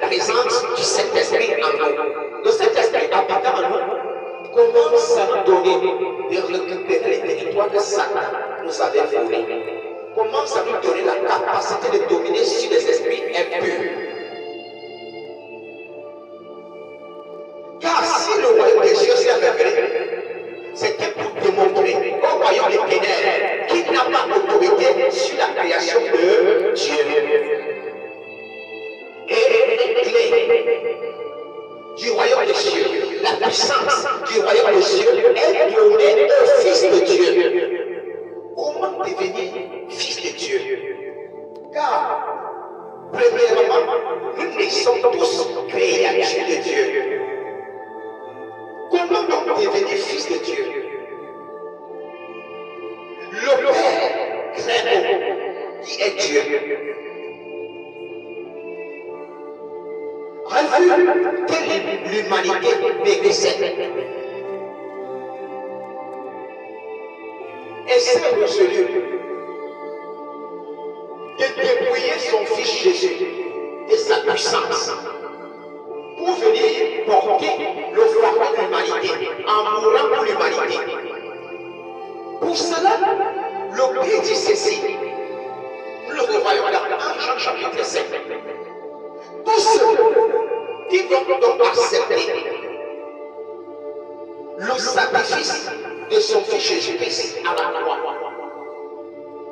présence du Saint-Esprit en nous. Le Saint-Esprit habitant en nous commence à nous donner de récupérer les territoires que Satan nous avait volés. Commence à nous donner la capacité de dominer sur les esprits impurs. Car si le royaume des cieux s'est révélé, c'était pour démontrer au royaume des ténèbres qu'il n'a pas d'autorité sur la création de Dieu. Et les clés du royaume des cieux, la puissance du royaume des cieux est donnée au Fils de Dieu. Comment devenir fils de Dieu? Car, premièrement, nous naissons tous créatures de Dieu. Comment donc devenir fils de Dieu? Le Père très haut, qui est Dieu, a vu que l'humanité périssait. Et s'est résolu de dépouiller son fils Jésus de sa puissance pour venir porter le fardeau de l'humanité en mourant pour l'humanité. Pour cela, le Père dit ceci, le royaume en Jean chapitre 7. Tous ceux qui vont donc accepter le sacrifice de son fils Jésus-Christ à la croix,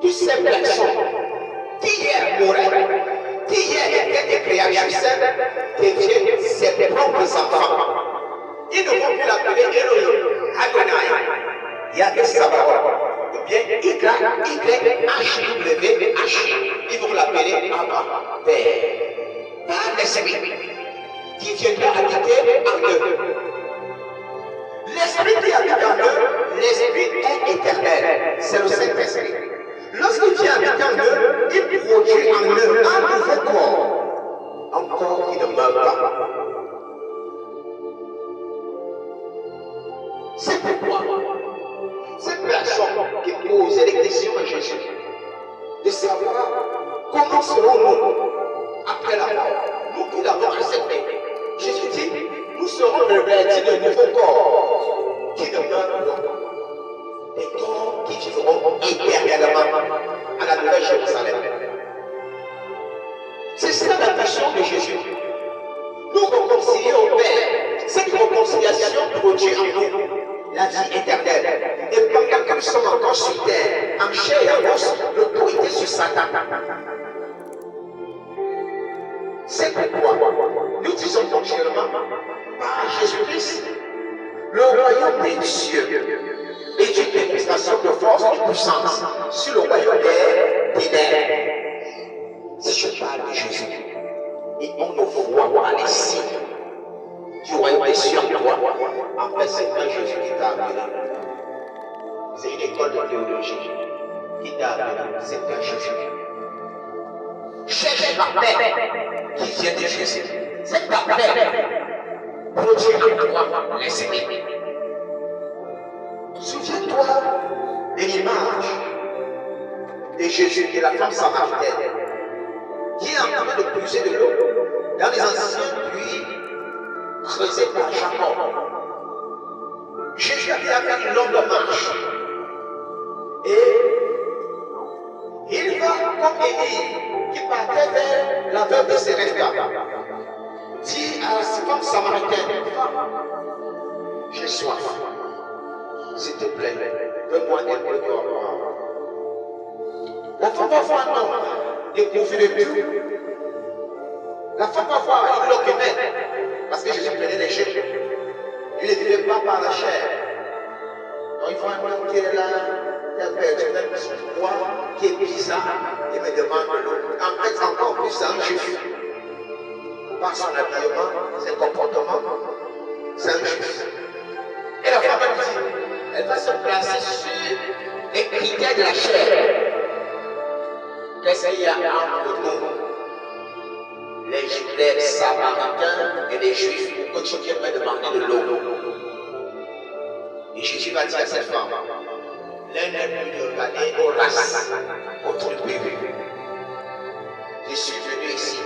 toutes ces personnes qui hier mouraient, qui hier étaient des créatures saines, deviennent ses propres enfants. Ils ne vont plus l'appeler Elohim, Adonai, Yahvé Sabaoth, ou bien YHWH. Ils vont l'appeler Abba, Père. Par l'Esprit qui viendra habiter en eux. L'Esprit qui habite en eux, l'Esprit est éternel. C'est le Saint-Esprit. Lorsqu'il vient habiter en eux, il produit en eux un nouveau corps. Un corps qui ne meurt pas. C'est pourquoi cette personne qui posait des questions à Jésus, de savoir comment serons-nous après la mort, nous qui l'avons accepté. Jésus dit, nous serons revêtus de nouveaux corps qui ne meurent pas. Des corps qui vivront éternellement à la Nouvelle Jérusalem. C'est ça la mission de Jésus. Nous réconcilier au Père. Cette réconciliation produit en nous la vie éternelle. Et pendant que nous sommes encore sur terre, en chair et en os, l'autorité sur Satan. C'est pourquoi nous disons continuellement, par Jésus-Christ, le royaume des cieux est une démonstration de force et de puissance sur le royaume des ténèbres. Si je parle de Jésus, et on ne voit pas les signes du royaume des cieux en toi, en fait c'est un Jésus qui t'a appelé. C'est une école de théologie qui t'a appelé, c'est un Jésus. Cherche la paix qui vient de Jésus. C'est ta paix produit en toi l'esprit. Souviens-toi de l'image de Jésus et la femme samaritaine qui est en train de puiser de l'eau dans les anciens puits creusés par Jacob. Jésus avait fait une longue marche et il va comme Élie qui partait vers la veuve de Sérepta, dit à la femme samaritaine, j'ai soif, s'il te plaît, donne-moi un peu d'eau. La femme va voir un homme dépourvu de tout. La femme va voir une loquette, parce que Jésus prenait les chèques. Il ne vivait pas par la chair. Donc il faut un homme qui est là, qui a perdu même son poids, qui est bizarre, qui me demande de l'eau. En fait, encore plus, c'est un juif. Par son habillement, ses comportements, c'est un juif. Et la femme elle dit, elle va se placer sur les critères de la chair. Qu'est-ce qu'il y a entre nous, les Samaritains et les Juifs, pour continuer à demander de l'eau? Et Jésus va dire à cette femme, l'un n'est plus regardé aux races, aux tribus. Je suis venu ici